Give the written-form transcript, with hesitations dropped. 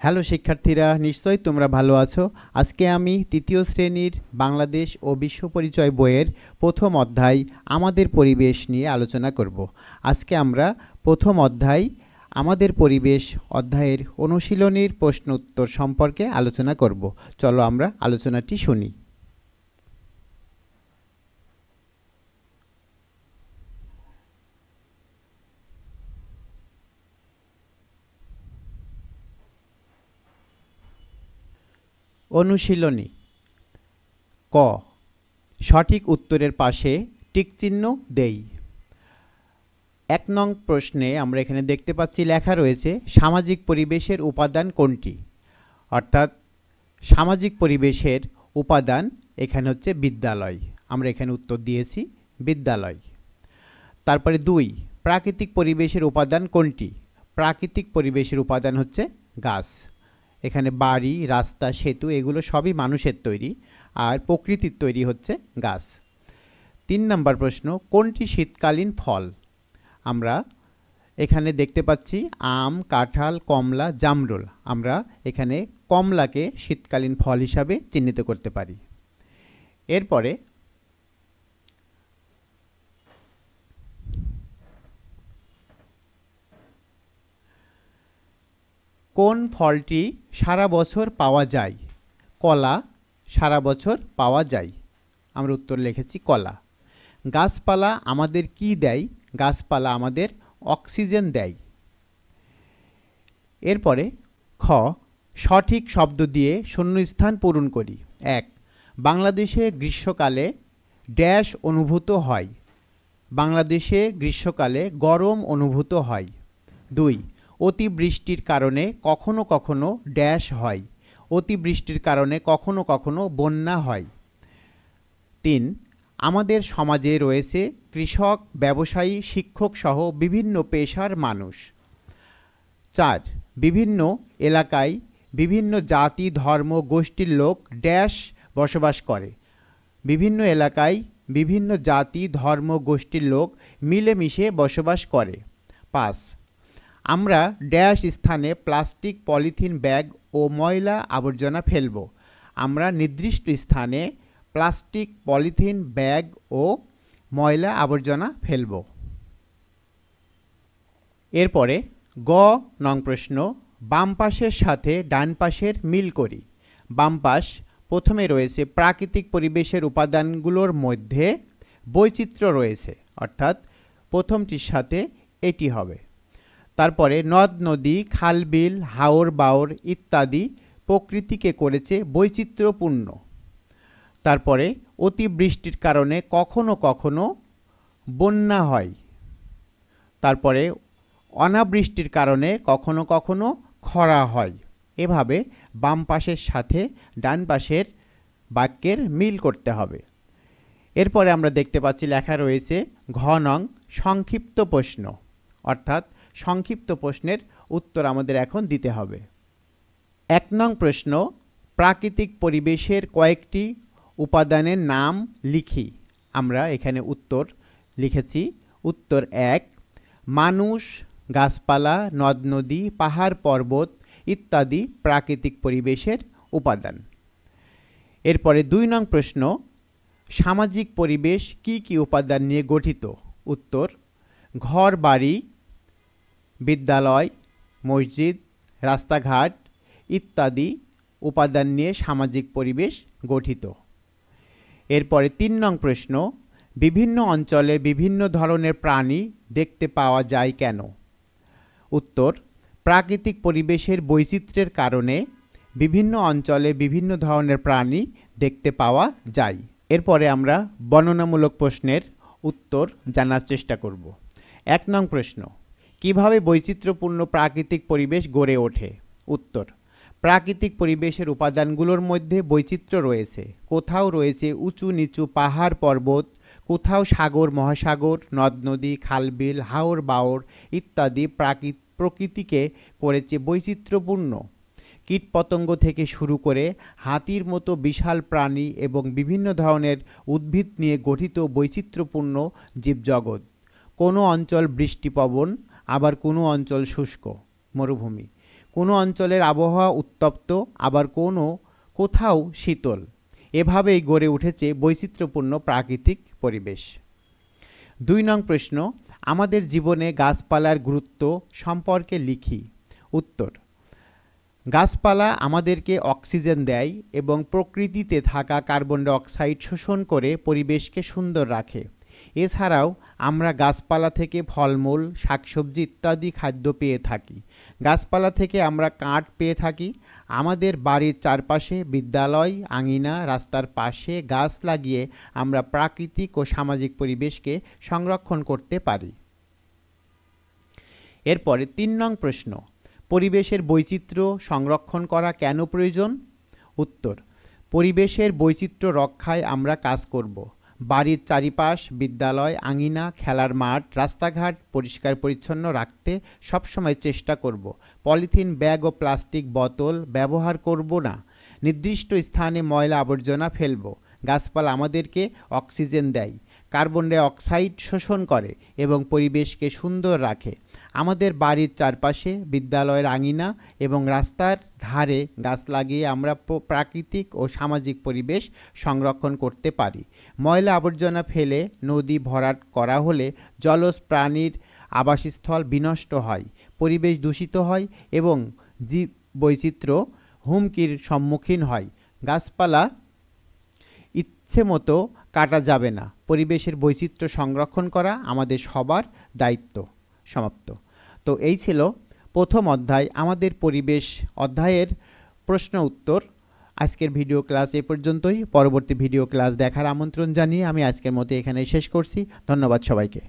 Hello শিক্ষার্থীরা, নিশ্চয়ই তোমরা ভালো আছো। আজকে আমি তৃতীয় শ্রেণীর বাংলাদেশ ও বিশ্ব পরিচয় বইয়ের প্রথম অধ্যায় আমাদের পরিবেশ নিয়ে আলোচনা করব। আজকে আমরা প্রথম অধ্যায় আমাদের পরিবেশ অধ্যায়ের অনুশীলনীর প্রশ্ন উত্তর সম্পর্কে আলোচনা করব। চলো আমরা আলোচনাটি শুনি। অনুশীলনী ক, সঠিক উত্তরের পাশে টিকচিহ্ন দেই। ১ নং প্রশ্নে আমরা এখানে দেখতে পাচ্ছি লেখা রয়েছে সামাজিক পরিবেশের উপাদান কোনটি? অর্থাৎ সামাজিক পরিবেশের উপাদান এখানে হচ্ছে বিদ্যালয়। আমরা এখানে উত্তর দিয়েছি বিদ্যালয়। তারপরে ২, প্রাকৃতিক পরিবেশের উপাদান কোনটি? প্রাকৃতিক পরিবেশের উপাদান হচ্ছে গাছ। এখানে বাড়ি, রাস্তা, সেতু এগুলো সবই মানুষের তৈরি, আর প্রকৃতির তৈরি হচ্ছে গাছ। ৩ নম্বর প্রশ্ন, কোনটি শীতকালীন ফল? আমরা এখানে দেখতে পাচ্ছি আম, কাঁঠাল, কমলা, জামরুল। আমরা এখানে কমলাকে শীতকালীন ফল হিসাবে চিহ্নিত করতে পারি। এরপরে কোন ফলটি সারা বছর পাওয়া যায়? কলা সারা বছর পাওয়া যায়। আমরা উত্তর লিখেছি কলা। গাছপালা আমাদের কি দেয়? গাছপালা আমাদের অক্সিজেন দেয়। এরপরে খ, সঠিক শব্দ দিয়ে শূন্যস্থান পূরণ করি। ১, বাংলাদেশে গ্রীষ্মকালে ড্যাশ অনুভূত হয়। বাংলাদেশে গ্রীষ্মকালে গরম অনুভূত হয়। ২, অতিবৃষ্টির কারণে কখনো কখনো ড্যাশ হয়। অতিবৃষ্টির কারণে কখনো কখনো বন্যা হয়। ৩, আমাদের সমাজে রয়েছে কৃষক, ব্যবসায়ী, শিক্ষক সহ বিভিন্ন পেশার মানুষ। ৪, বিভিন্ন এলাকায় বিভিন্ন জাতি, ধর্ম, গোষ্ঠীর লোক ড্যাশ বসবাস করে। বিভিন্ন এলাকায় বিভিন্ন জাতি, ধর্ম, গোষ্ঠীর লোক মিলেমিশে বসবাস করে। ৫, আমরা ড্যাশ স্থানে প্লাস্টিক, পলিথিন ব্যাগ ও ময়লা আবর্জনা ফেলব। আমরা নির্দিষ্ট স্থানে প্লাস্টিক, পলিথিন ব্যাগ ও ময়লা আবর্জনা ফেলব। এরপরে গ নং প্রশ্ন, বাম পাশের সাথে ডান পাশের মিল করি। বাম পাশ প্রথমে রয়েছে প্রাকৃতিক পরিবেশের উপাদানগুলোর মধ্যে বৈচিত্র্য রয়েছে, অর্থাৎ প্রথমটির সাথে এটি হবে। তারপরে নদ নদী, খাল বিল, হাওর বাওর ইত্যাদি প্রকৃতিকে করেছে বৈচিত্র্যপূর্ণ। তারপরে অতিবৃষ্টির কারণে কখনো কখনো বন্যা হয়। তারপরে অনাবৃষ্টির কারণে কখনো কখনো খরা হয়। এভাবে বাম পাশের সাথে ডান পাশের বাক্যের মিল করতে হবে। এরপরে আমরা দেখতে পাচ্ছি লেখা রয়েছে ঘ নং সংক্ষিপ্ত প্রশ্ন, অর্থাৎ সংক্ষিপ্ত প্রশ্নের উত্তর আমাদের এখন দিতে হবে। ১ নং প্রশ্ন, প্রাকৃতিক পরিবেশের কয়েকটি উপাদানের নাম লিখি। আমরা এখানে উত্তর লিখেছি। উত্তর ১, মানুষ, গাছপালা, নদ নদী, পাহাড় পর্বত ইত্যাদি প্রাকৃতিক পরিবেশের উপাদান। এরপরে ২ নং প্রশ্ন, সামাজিক পরিবেশ কি কি উপাদান নিয়ে গঠিত? উত্তর, ঘর বাড়ি, বিদ্যালয়, মসজিদ, রাস্তাঘাট ইত্যাদি উপাদান নিয়ে সামাজিক পরিবেশ গঠিত। এরপরে ৩ নং প্রশ্ন, বিভিন্ন অঞ্চলে বিভিন্ন ধরনের প্রাণী দেখতে পাওয়া যায় কেন? উত্তর, প্রাকৃতিক পরিবেশের বৈচিত্র্যের কারণে বিভিন্ন অঞ্চলে বিভিন্ন ধরনের প্রাণী দেখতে পাওয়া যায়। এরপরে আমরা বর্ণনামূলক প্রশ্নের উত্তর জানার চেষ্টা করব। ১ নং প্রশ্ন, কিভাবে বৈচিত্র্যপূর্ণ প্রাকৃতিক পরিবেশ গড়ে ওঠে? উত্তর, প্রাকৃতিক পরিবেশের উপাদানগুলোর মধ্যে বৈচিত্র্য রয়েছে। কোথাও রয়েছে উঁচু নিচু পাহাড় পর্বত, কোথাও সাগর মহাসাগর, নদ নদী, খালবিল, হাওর বাওর ইত্যাদি প্রকৃতিকে করেছে বৈচিত্র্যপূর্ণ। কীটপতঙ্গ থেকে শুরু করে হাতির মতো বিশাল প্রাণী এবং বিভিন্ন ধরনের উদ্ভিদ নিয়ে গঠিত বৈচিত্র্যপূর্ণ জীবজগৎ। কোনো অঞ্চল বৃষ্টিপ্রবণ, আবার কোনো অঞ্চল শুষ্ক মরুভূমি। কোনো অঞ্চলের আবহাওয়া উত্তপ্ত, আবার কোথাও শীতল। এভাবেই গড়ে উঠেছে বৈচিত্র্যপূর্ণ প্রাকৃতিক পরিবেশ। 2 নং প্রশ্ন, আমাদের জীবনে গাছপালার গুরুত্ব সম্পর্কে লিখি। উত্তর, গাছপালা আমাদেরকে অক্সিজেন দেয় এবং প্রকৃতিতে থাকা কার্বন ডাই অক্সাইড শোষণ করে পরিবেশকে সুন্দর রাখে। এছাড়াও আমরা গাছপালা থেকে ফলমূল, শাকসবজি ইত্যাদি খাদ্য পেয়ে থাকি। গাছপালা থেকে আমরা কাঠ পেয়ে থাকি। আমাদের বাড়ির চারপাশে, বিদ্যালয়, আঙিনা, রাস্তার পাশে গাছ লাগিয়ে আমরা প্রাকৃতিক ও সামাজিক পরিবেশকে সংরক্ষণ করতে পারি। এরপরে 3 নং প্রশ্ন, পরিবেশের বৈচিত্র্য সংরক্ষণ করা কেন প্রয়োজন? উত্তর, পরিবেশের বৈচিত্র্য রক্ষায় আমরা কাজ করব। বাড়ির চারিপাশ, বিদ্যালয়, আঙিনা, খেলার মাঠ, রাস্তাঘাট পরিষ্কার পরিচ্ছন্ন রাখতে সবসময় চেষ্টা করব। পলিথিন ব্যাগ ও প্লাস্টিক বোতল ব্যবহার করব না। নির্দিষ্ট স্থানে ময়লা আবর্জনা ফেলব। গাছপালা আমাদেরকে অক্সিজেন দেয়, কার্বন ডাই অক্সাইড শোষণ করে এবং পরিবেশকে সুন্দর রাখে। আমাদের বাড়ির চারপাশে, বিদ্যালয়ের আঙিনা এবং রাস্তার ধারে গাছ লাগিয়ে আমরা প্রাকৃতিক ও সামাজিক পরিবেশ সংরক্ষণ করতে পারি। ময়লা আবর্জনা ফেলে নদী ভরাট করা হলে জলজ প্রাণীর আবাসস্থল বিনষ্ট হয়, পরিবেশ দূষিত হয় এবং জীব বৈচিত্র্য হুমকির সম্মুখীন হয়। গাছপালা ইচ্ছে মতো কাটা যাবে না। পরিবেশের বৈচিত্র্য সংরক্ষণ করা আমাদের সবার দায়িত্ব। সমাপ্ত। তো এই ছিল প্রথম অধ্যায়, আমাদের পরিবেশ অধ্যায়ের প্রশ্ন উত্তর। আজকের ভিডিও ক্লাস এ পর্যন্তই। পরবর্তী ভিডিও ক্লাস দেখার আমন্ত্রণ জানিয়ে আমি আজকের মতো এখানে শেষ করছি। ধন্যবাদ সবাইকে।